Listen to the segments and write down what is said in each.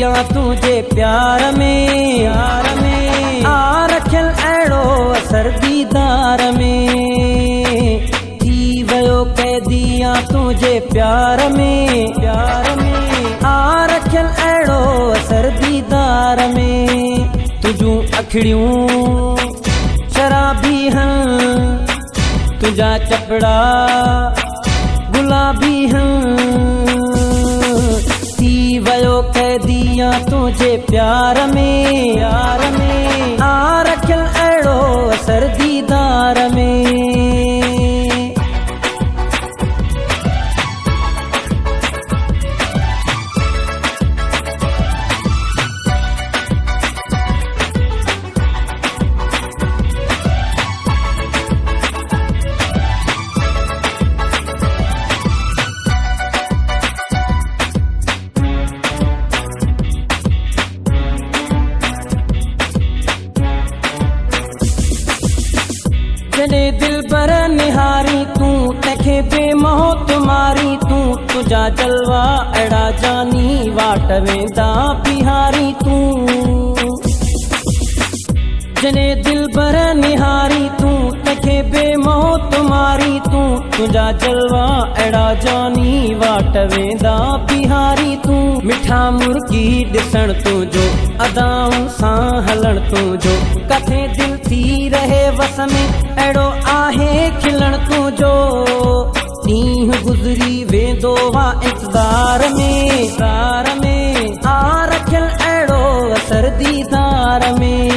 दिया तुझे प्यार में आ रखियल अहिड़ो असर दीदार में थी वियो कैदिया तुझे प्यार में आ रखियल अहिड़ो असर दीदार में तुझूं अखिड़ियूं शराबी हन तुझा चपड़ा गुलाबी हन थी वियो कैदिया तुझे प्यार में आ रखियल अहिड़ो असर दीदार में जॾे दिल बर निहारी तूं तंहिंखे बेमौत मारी तूं तुझा जलवा अहिड़ा जानी वाट वेंदा बिहारी तूं जॾे दिल बर निहारी तूं तंहिंखे बेमौत मारी तूं तुझा जलवा अहिड़ा जानी वाट वेंदा बिहारी तूं मिठा मुर्गी ॾिसण तुंहिंजो अदाउनि सां हलण तुंहिंजो किथे दिल थी रहे वस में अहिड़ो आहे खिलण तुंहिंजो ॾींहुं गुज़री वेंदो आहे इंतज़ार में आ रखियल अहिड़ो असर दीदार में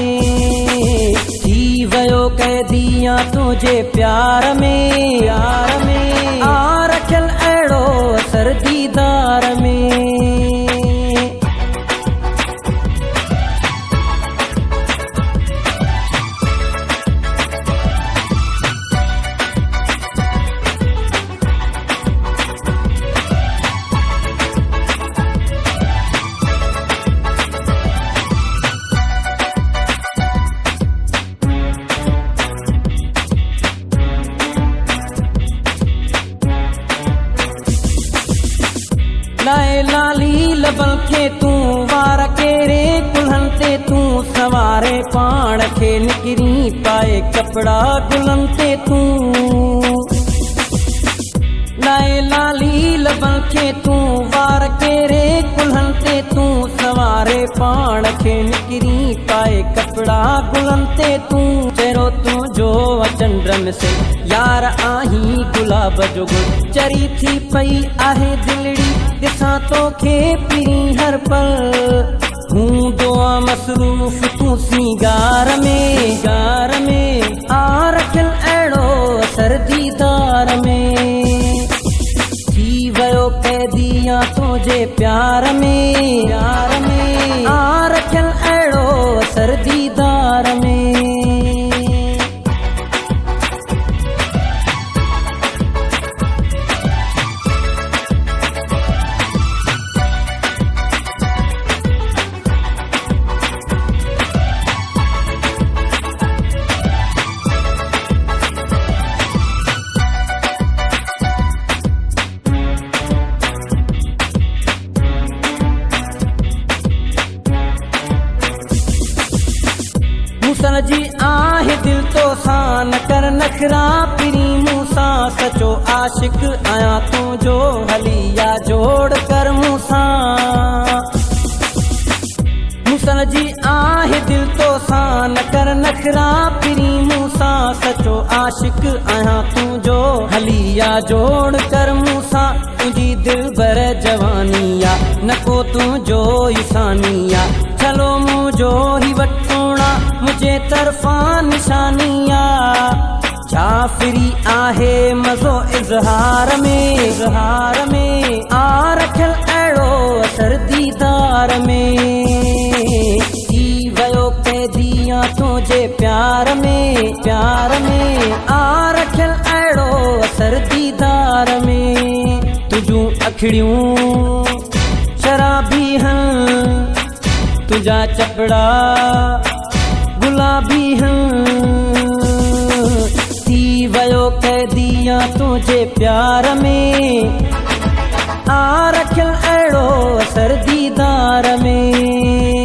थी वियो कैदिया तुझे प्यार में आ रखियल अहिड़ो असर दीदार में लाए लाली लबल खे तूं वार केरे कुल्हनि ते तूं सवारे पाण खे निकिरी पाए कपड़ा गुलनि ते तूं लाए लाली लबल खे तूं वार केरे कुल्हनि ते तूं सवारे पाण खे निकिरी पाए कपड़ा गुलनि ते तूं चहिरो तुंहिंजो चंड में से यार आहीं गुलाब जो गुल चरी थी पई आहे दिलड़ी ॾिसां तोखे पिरी हर पल हूंदो आहे मसरूफ़ तूं सिंगार में आ रखियल अहिड़ो असर दीदार में थी वियो कैदिया तुझे प्यार में आ रखियल अहिड़ो असर दीदार में जी आहे दिल तो सां न कर नखरा पिरी मूंसां सचो आशिक आया तुंहिंजो हलिया जोड़ कर मूंसां मुसल जी आहे दिल तो सां न कर नखरा पिरी मूंसां सचो आशिक आया तुंहिंजो हलिया जोड़ कर मूंसां तुंहिंजी दिल भर जवानिया न को तुंहिंजो इंसानिया चलो मुंहिंजो ई वठोणा मुझे तरफा निशानिया जाफरी आहे मज़ो इज़हार में आ रखियल अहिड़ो असर दीदार में थी वियो कैदिया तुझे प्यार में आ रखियल अहिड़ो असर दीदार में तुझूं अखिड़ियूं शराबी हन तुझा चपड़ा गुलाबी हन थी वियो कैदिया तुझे प्यार में आ रखियल अहिड़ो असर दीदार में।